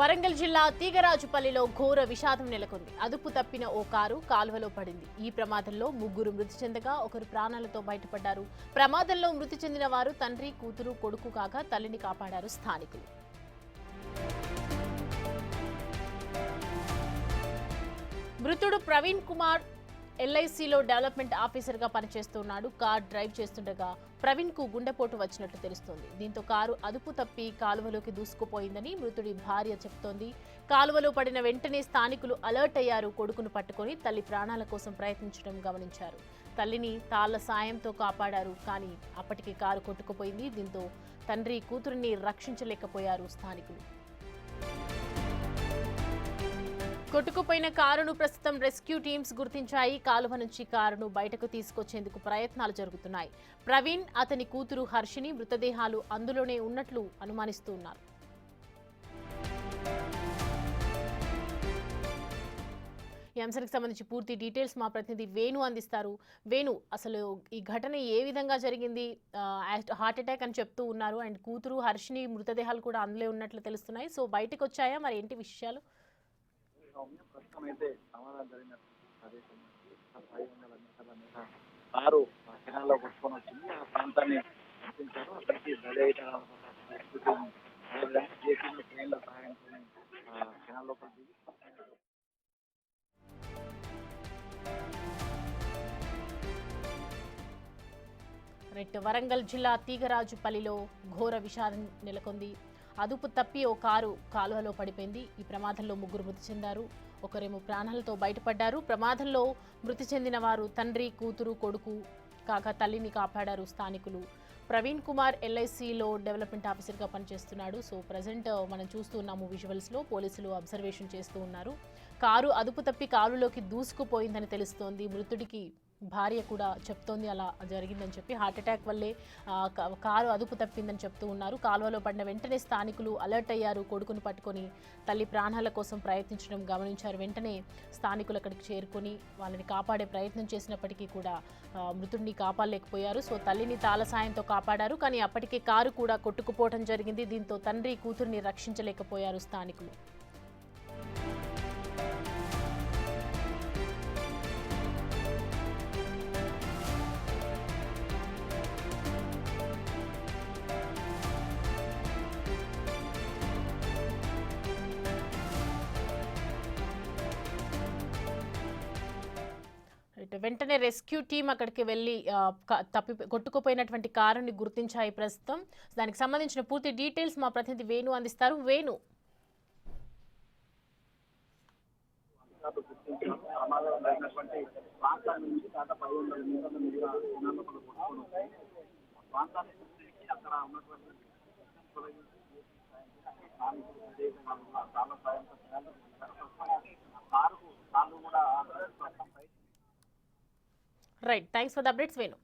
వరంగల్ జిల్లా తీగరాజుపల్లిలో ఘోర విషాదం నెలకొంది. అదుపు తప్పిన ఓ కారు కాలువలో పడింది. ఈ ప్రమాదంలో ముగ్గురు మృతి చెందగా ఒకరు ప్రాణాలతో బయటపడ్డారు. ప్రమాదంలో మృతి చెందిన వారు తండ్రి, కూతురు, కొడుకు కాగా తల్లిని కాపాడారు స్థానికులు. మృతుడు ప్రవీణ్ కుమార్ ఎల్ఐసిలో డెవలప్మెంట్ ఆఫీసర్గా పనిచేస్తున్నాడు. కార్ డ్రైవ్ చేస్తుండగా ప్రవీణ్ కు గుండెపోటు వచ్చినట్లు తెలుస్తోంది. దీంతో కారు అదుపు తప్పి కాలువలోకి దూసుకుపోయిందని మృతుడి భార్య చెబుతోంది. కాలువలో పడిన వెంటనే స్థానికులు అలర్ట్ అయ్యారు. కొడుకును పట్టుకొని తల్లి ప్రాణాల కోసం ప్రయత్నించడం గమనించారు. తల్లిని తాళ్ల సాయంతో కాపాడారు. కానీ అప్పటికి కారు కొట్టుకుపోయింది. దీంతో తండ్రి, కూతురిని రక్షించలేకపోయారు స్థానికులు. కొట్టుకుపోయిన కారును ప్రస్తుతం రెస్క్యూ టీమ్స్ గుర్తించాయి. కాలువ నుంచి కారును బయటకు తీసుకొచ్చేందుకు ప్రయత్నాలు జరుగుతున్నాయి. ప్రవీణ్, అతని కూతురు హర్షిని మృతదేహాలు అందులోనే ఉన్నట్లు అనుమానిస్తున్నారు. ఈ అంశానికి సంబంధించి పూర్తి డీటెయిల్స్ మా ప్రతినిధి వేణు అందిస్తారు. వేణు, అసలు ఈ ఘటన ఏ విధంగా జరిగింది? హార్ట్ అటాక్ అని చెప్తూ ఉన్నారు. అండ్ కూతురు హర్షిని మృతదేహాలు కూడా అందులో ఉన్నట్లు తెలుస్తున్నాయి. సో బయటకు వచ్చాయా? మరి ఏంటి విషయాలు? ప్రస్తుతం అయితే ప్రమాదం జరిగిన ప్రదేశం కారు కెనాల్లో కొట్టుకొని వచ్చింది. ఆ ప్రాంతాన్ని గుర్తించారు. అక్కడికి ట్రైన్ల సహాయంతో కెనాల్ లోపల దిగి వరంగల్ జిల్లా తీగరాజుపల్లిలో ఘోర విషాదం నెలకొంది. అదుపు తప్పి ఓ కారు కాలువలో పడిపోయింది. ఈ ప్రమాదంలో ముగ్గురు మృతి చెందారు. ఒకరేమో ప్రాణాలతో బయటపడ్డారు. ప్రమాదంలో మృతి చెందిన వారు తండ్రి, కూతురు, కొడుకు కాగా తల్లిని కాపాడారు స్థానికులు. ప్రవీణ్ కుమార్ ఎల్ఐసిలో డెవలప్మెంట్ ఆఫీసర్గా పనిచేస్తున్నాడు. సో ప్రజెంట్ మనం చూస్తున్నాము విజువల్స్లో పోలీసులు అబ్జర్వేషన్ చేస్తూ ఉన్నారు. కారు అదుపు తప్పి కాలులోకి దూసుకుపోయిందని తెలుస్తోంది. మృతుడికి భార్య కూడా చెప్తోంది అలా జరిగిందని చెప్పి. హార్ట్ అటాక్ వల్లే కారు అదుపు తప్పిందని చెప్తూ ఉన్నారు. కాలువలో పడిన వెంటనే స్థానికులు అలర్ట్ అయ్యారు. కొడుకును పట్టుకొని తల్లి ప్రాణాల కోసం ప్రయత్నించడం గమనించారు. వెంటనే స్థానికులు అక్కడికి చేరుకొని వాళ్ళని కాపాడే ప్రయత్నం చేసినప్పటికీ కూడా మృతుడిని కాపాడలేకపోయారు. సో తల్లిని తాళ సాయంతో కాపాడారు. కానీ అప్పటికే కారు కూడా కొట్టుకుపోవడం జరిగింది. దీంతో తండ్రి, కూతురిని రక్షించలేకపోయారు స్థానికులు. వెంటనే రెస్క్యూ టీం అక్కడికి వెళ్ళి కొట్టుకుపోయినటువంటి కారుని గుర్తించాయి ప్రస్తుతం. దానికి సంబంధించిన పూర్తి డీటెయిల్స్ మా ప్రతినిధి వేణు అందిస్తారు. Venu, right, thanks for the updates Venu.